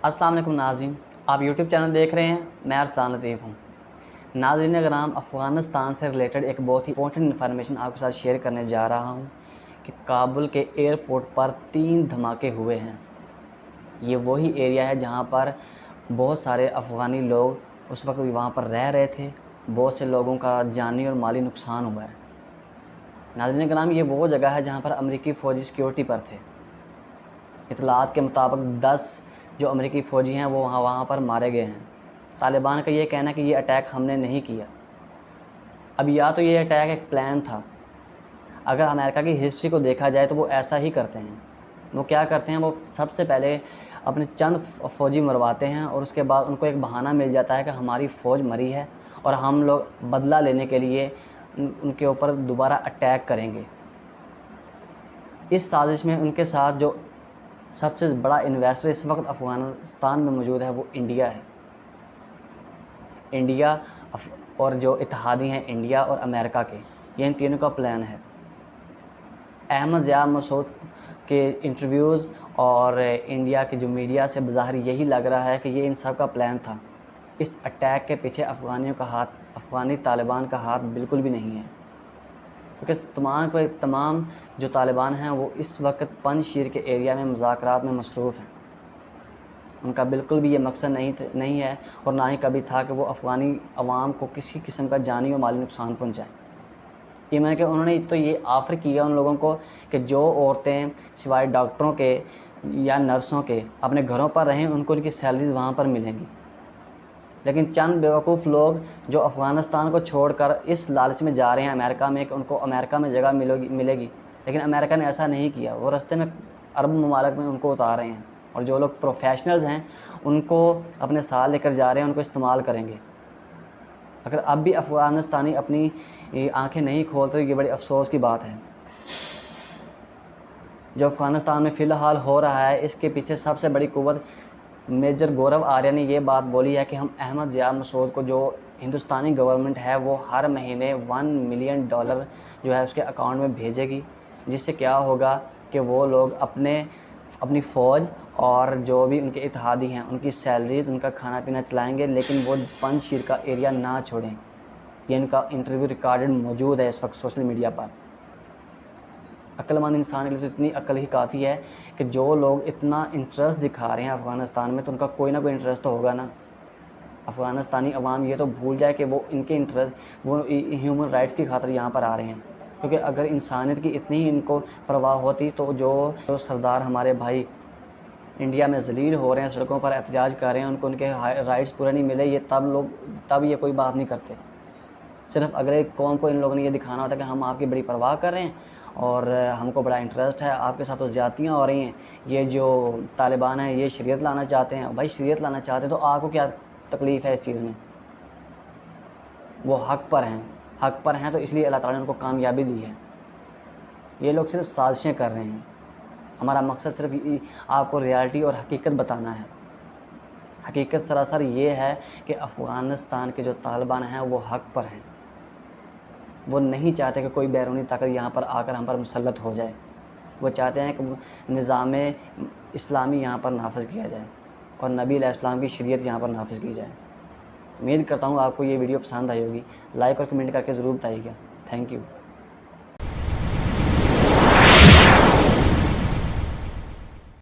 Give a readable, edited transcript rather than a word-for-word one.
السلام علیکم ناظرین، آپ یوٹیوب چینل دیکھ رہے ہیں، میں ارسلان لطیف ہوں۔ ناظرین کرام، افغانستان سے ریلیٹڈ ایک بہت ہی امپورٹنٹ انفارمیشن آپ کے ساتھ شیئر کرنے جا رہا ہوں کہ کابل کے ایئرپورٹ پر 3 دھماکے ہوئے ہیں۔ یہ وہی ایریا ہے جہاں پر بہت سارے افغانی لوگ اس وقت بھی وہاں پر رہ رہے تھے، بہت سے لوگوں کا جانی اور مالی نقصان ہوا ہے۔ ناظرین کرام، یہ وہ جگہ ہے جہاں پر امریکی فوجی سیکیورٹی پر تھے۔ اطلاعات کے مطابق 10 جو امریکی فوجی ہیں وہ وہاں پر مارے گئے ہیں۔ طالبان کا یہ کہنا ہے کہ یہ اٹیک ہم نے نہیں کیا۔ اب یا تو یہ اٹیک ایک پلان تھا۔ اگر امریکہ کی ہسٹری کو دیکھا جائے تو وہ ایسا ہی کرتے ہیں۔ وہ کیا کرتے ہیں، وہ سب سے پہلے اپنے چند فوجی مرواتے ہیں اور اس کے بعد ان کو ایک بہانہ مل جاتا ہے کہ ہماری فوج مری ہے اور ہم لوگ بدلہ لینے کے لیے ان کے اوپر دوبارہ اٹیک کریں گے۔ اس سازش میں ان کے ساتھ جو سب سے بڑا انویسٹر اس وقت افغانستان میں موجود ہے وہ انڈیا ہے۔ انڈیا اور جو اتحادی ہیں انڈیا اور امریکہ کے، یہ ان تینوں کا پلان ہے۔ احمد ضیاء مسعود کے انٹرویوز اور انڈیا کے جو میڈیا سے بظاہر یہی لگ رہا ہے کہ یہ ان سب کا پلان تھا۔ اس اٹیک کے پیچھے افغانی طالبان کا ہاتھ بالکل بھی نہیں ہے، کیونکہ تمام جو طالبان ہیں وہ اس وقت پنج شیر کے ایریا میں مذاکرات میں مصروف ہیں۔ ان کا بالکل بھی یہ مقصد نہیں ہے اور نہ ہی کبھی تھا کہ وہ افغانی عوام کو کسی قسم کا جانی و مالی نقصان پہنچائیں۔ ایون کہ انہوں نے تو یہ آفر کیا ان لوگوں کو کہ جو عورتیں سوائے ڈاکٹروں کے یا نرسوں کے اپنے گھروں پر رہیں ان کو ان کی سیلریز وہاں پر ملیں گی۔ لیکن چند بیوقوف لوگ جو افغانستان کو چھوڑ کر اس لالچ میں جا رہے ہیں امریکہ میں کہ ان کو امریکہ میں جگہ ملے گی، لیکن امریکہ نے ایسا نہیں کیا۔ وہ رستے میں عرب ممالک میں ان کو اتار رہے ہیں، اور جو لوگ پروفیشنلز ہیں ان کو اپنے ساتھ لے کر جا رہے ہیں، ان کو استعمال کریں گے۔ اگر اب بھی افغانستانی اپنی آنکھیں نہیں کھولتے تو یہ بڑی افسوس کی بات ہے۔ جو افغانستان میں فی الحال ہو رہا ہے اس کے پیچھے سب سے بڑی قوت میجر گورو آریہ نے یہ بات بولی ہے کہ ہم احمد ضیاء مسعود کو، جو ہندوستانی گورنمنٹ ہے، وہ ہر مہینے $1 ملین جو ہے اس کے اکاؤنٹ میں بھیجے گی، جس سے کیا ہوگا کہ وہ لوگ اپنی فوج اور جو بھی ان کے اتحادی ہیں ان کی سیلریز، ان کا کھانا پینا چلائیں گے، لیکن وہ پنج شیر کا ایریا نہ چھوڑیں۔ یہ ان کا انٹرویو ریکارڈڈ موجود ہے اس وقت سوشل میڈیا پر۔ عقل مند انسان کے لیے تو اتنی عقل ہی کافی ہے کہ جو لوگ اتنا انٹرسٹ دکھا رہے ہیں افغانستان میں تو ان کا کوئی نہ کوئی انٹرسٹ تو ہوگا نا۔ افغانستانی عوام یہ تو بھول جائے کہ وہ ان کے انٹرسٹ، وہ ہیومن رائٹس کی خاطر یہاں پر آ رہے ہیں، کیونکہ اگر انسانیت کی اتنی ہی ان کو پرواہ ہوتی تو جو سردار ہمارے بھائی انڈیا میں ذلیل ہو رہے ہیں، سڑکوں پر احتجاج کر رہے ہیں، ان کو ان کے رائٹس پورے نہیں ملے، یہ تب یہ کوئی بات نہیں کرتے۔ صرف اگلے قوم کو ان لوگوں نے یہ دکھانا ہوتا ہے کہ ہم آپ کی بڑی پرواہ کر رہے ہیں اور ہم کو بڑا انٹرسٹ ہے، آپ کے ساتھ تو زیادتیاں ہو رہی ہیں، یہ جو طالبان ہیں یہ شریعت لانا چاہتے ہیں۔ بھائی شریعت لانا چاہتے ہیں تو آپ کو کیا تکلیف ہے اس چیز میں؟ وہ حق پر ہیں تو اس لیے اللہ تعالیٰ نے ان کو کامیابی دی ہے۔ یہ لوگ صرف سازشیں کر رہے ہیں۔ ہمارا مقصد صرف آپ کو ریالٹی اور حقیقت بتانا ہے۔ حقیقت سراسر یہ ہے کہ افغانستان کے جو طالبان ہیں وہ حق پر ہیں۔ وہ نہیں چاہتے کہ کوئی بیرونی طاقت یہاں پر آ کر ہم پر مسلط ہو جائے۔ وہ چاہتے ہیں کہ نظام اسلامی یہاں پر نافذ کیا جائے اور نبی علیہ السلام کی شریعت یہاں پر نافذ کی جائے۔ امید کرتا ہوں آپ کو یہ ویڈیو پسند آئی ہوگی۔ لائک اور کمنٹ کر کے ضرور بتائیے گا۔ Thank you.